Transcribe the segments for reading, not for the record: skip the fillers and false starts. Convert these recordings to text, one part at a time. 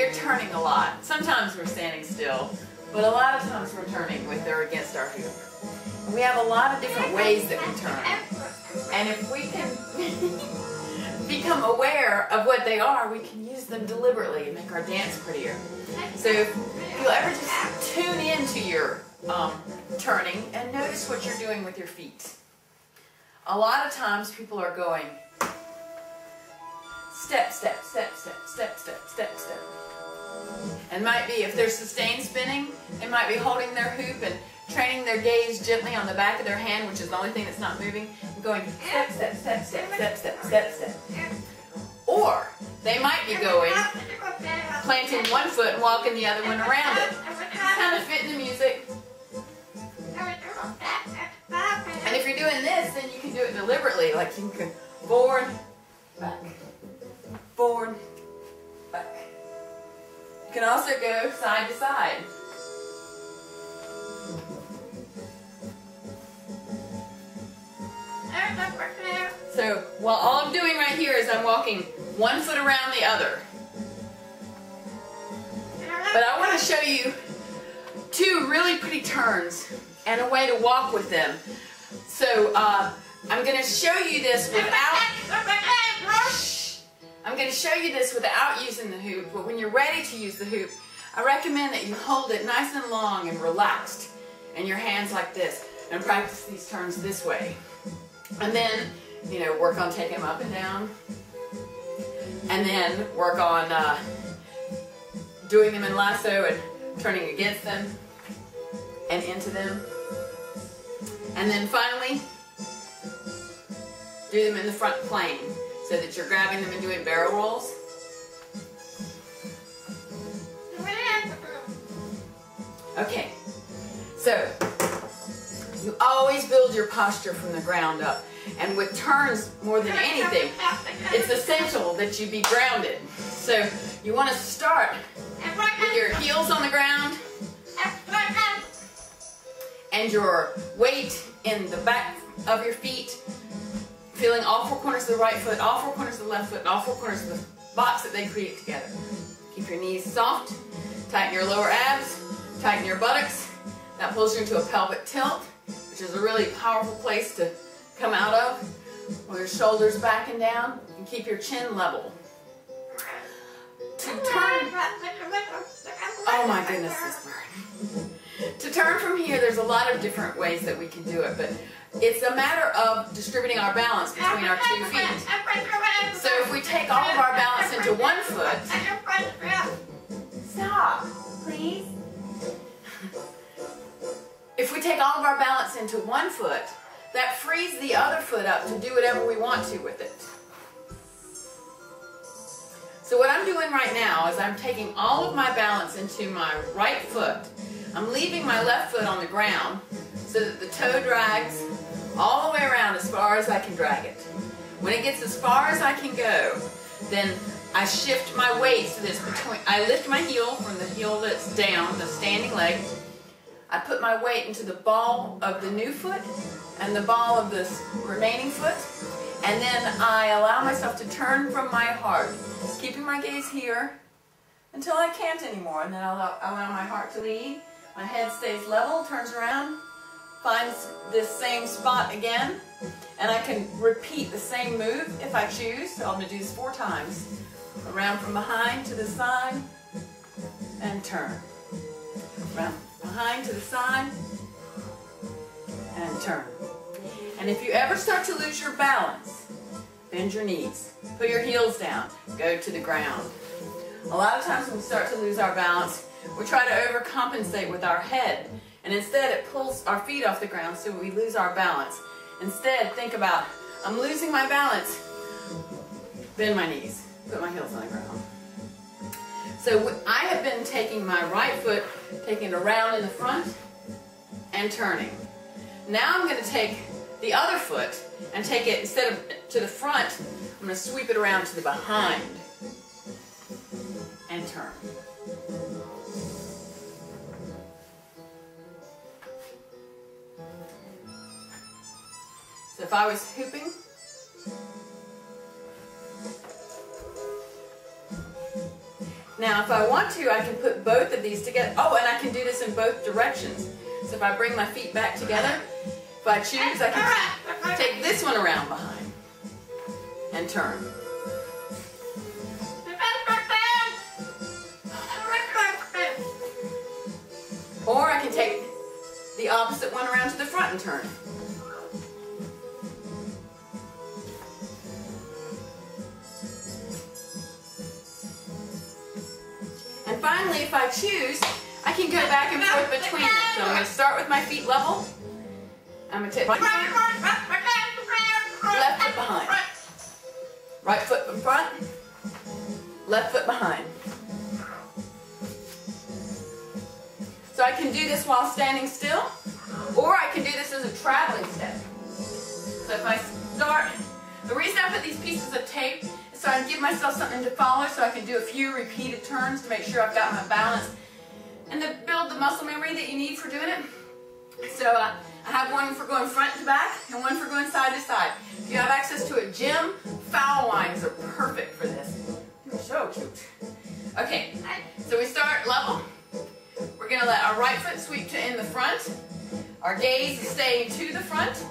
they're turning a lot. Sometimes we're standing still, but a lot of times we're turning with or against our hoop. And we have a lot of different ways that we turn. And if we can become aware of what they are, we can use them deliberately and make our dance prettier. So if you'll ever just tune into your turning and notice what you're doing with your feet. A lot of times people are going step, step, step, step, step, step, step, step. And might be, if they're sustained spinning, they might be holding their hoop and training their gaze gently on the back of their hand, which is the only thing that's not moving, and going step, step, step, step, step, step, step, step. Or they might be going, planting one foot and walking the other one around it. Kind of fit in the music. And if you're doing this, then you can do it deliberately, like you can forward, back, forward, back. You can also go side to side. So, while all I'm doing right here is I'm walking one foot around the other. But I want to show you two really pretty turns and a way to walk with them. So, I'm going to show you this without using the hoop, but when you're ready to use the hoop, I recommend that you hold it nice and long and relaxed and your hands like this and practice these turns this way. And then, you know, work on taking them up and down. And then work on doing them in lasso and turning against them and into them. And then finally, do them in the front plane so that you're grabbing them and doing barrel rolls. Okay, so you always build your posture from the ground up. And with turns, more than anything, it's essential that you be grounded. So you want to start with your heels on the ground and your weight in the back of your feet, feeling all four corners of the right foot, all four corners of the left foot, and all four corners of the box that they create together. Keep your knees soft, tighten your lower abs, tighten your buttocks. That pulls you into a pelvic tilt, which is a really powerful place to come out of, with your shoulders back and down, and keep your chin level. To turn, oh my goodness, this bird. To turn from here, there's a lot of different ways that we can do it, but it's a matter of distributing our balance between our 2 feet. So if we take all of our balance into one foot, stop, please. If we take all of our balance into one foot, that frees the other foot up to do whatever we want to with it. So what I'm doing right now is I'm taking all of my balance into my right foot. I'm leaving my left foot on the ground so that the toe drags all the way around as far as I can drag it. When it gets as far as I can go, then I shift my weight to this between. I lift my heel from the heel that's down, the standing leg. I put my weight into the ball of the new foot and the ball of this remaining foot, and then I allow myself to turn from my heart, keeping my gaze here until I can't anymore, and then I allow my heart to lead. My head stays level, turns around, finds this same spot again, and I can repeat the same move if I choose. So I'm going to do this 4 times. Around from behind to the side, and turn. Around behind to the side, and turn. And if you ever start to lose your balance, bend your knees, put your heels down, go to the ground. A lot of times when we start to lose our balance, we try to overcompensate with our head, and instead it pulls our feet off the ground so we lose our balance. Instead, think about, I'm losing my balance, bend my knees, put my heels on the ground. So I have been taking my right foot, taking it around in the front, and turning. Now I'm going to take the other foot and take it, instead of to the front, I'm going to sweep it around to the behind and turn. So if I was hooping, Now if I want to, I can put both of these together. Oh, and I can do this in both directions. So if I bring my feet back together, if I choose, I can take this one around behind and turn. Or I can take the opposite one around to the front and turn. And finally, if I choose, I can go back and forth between them. So I'm going to start with my feet level. I'm going to take my left foot behind. Right foot in front, left foot behind. So I can do this while standing still, or I can do this as a traveling step. So if I start, the reason I put these pieces of tape is so I can give myself something to follow, so I can do a few repeated turns to make sure I've got my balance and to build the muscle memory that you need for doing it. So I have one for going front to back and one for going side to side. If you have access to a gym, foul lines are perfect for this. They're so cute. Okay, so we start level. We're going to let our right foot sweep to in the front. Our gaze is staying to the front.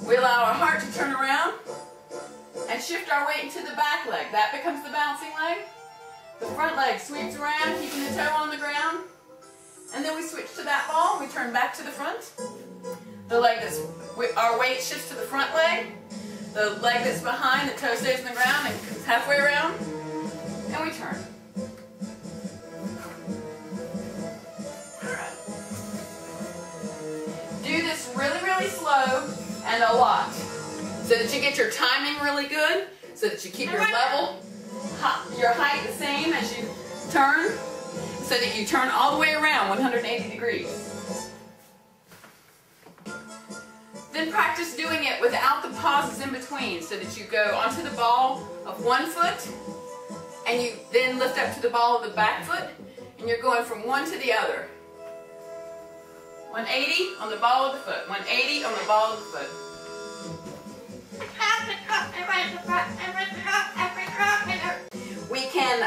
We allow our heart to turn around and shift our weight into the back leg. That becomes the bouncing leg. The front leg sweeps around, keeping the toe on the ground. And then we switch to that ball. We turn back to the front. The leg that's, our weight shifts to the front leg. The leg that's behind, the toe stays on the ground and comes halfway around. And we turn. Do this really, really slow and a lot, so that you get your timing really good, so that you keep your level, your height the same as you turn, so that you turn all the way around 180 degrees. Then practice doing it without the pauses in between, so that you go onto the ball of one foot, and you then lift up to the ball of the back foot, and you're going from one to the other. 180 on the ball of the foot, 180 on the ball of the foot. We can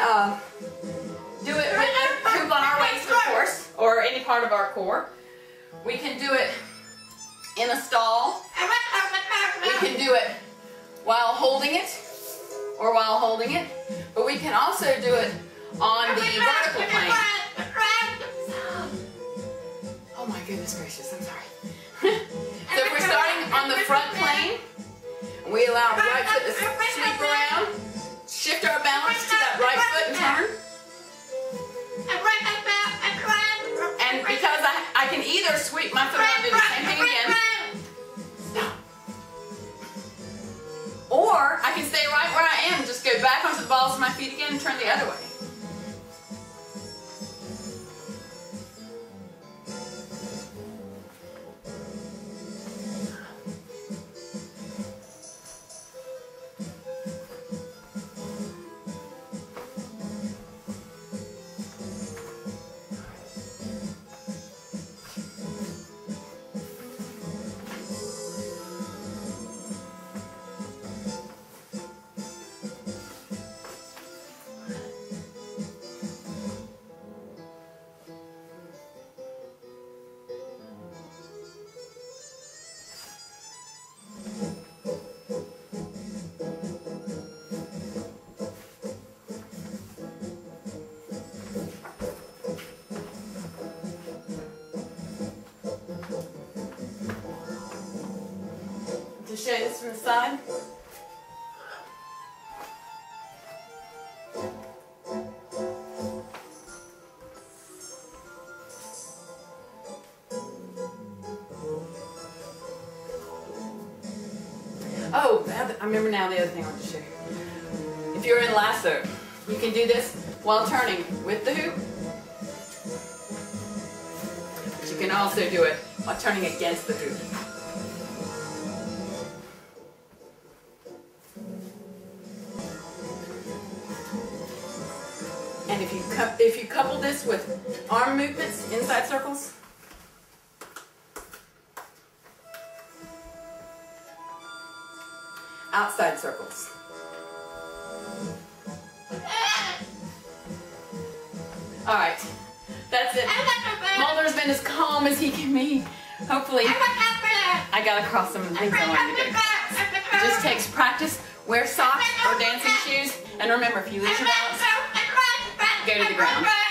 do it with a hoop on our waist, of course, or any part of our core. We can do it in a stall. We can do it while holding it, or while holding it. But we can also do it on the vertical plane. Oh my goodness gracious, I'm sorry. So if we're starting on the front plane, we allow the right foot to sweep around, shift our balance to that right foot and turn. And because I can either sweep my foot around and do the same thing again, stop. Or I can stay right where I am, just go back onto the balls of my feet again and turn the other way. Show this from the side. Oh, I remember now the other thing I want to show you. If you're in lasso, you can do this while turning with the hoop. But you can also do it while turning against the hoop. And if you couple this with arm movements, inside circles, outside circles. All right, that's it. Mulder's been as calm as he can be. Hopefully, I got across some of the things I wanted to get across. It just takes practice. Wear socks or dancing shoes. And remember, if you lose your balance, go to the ground.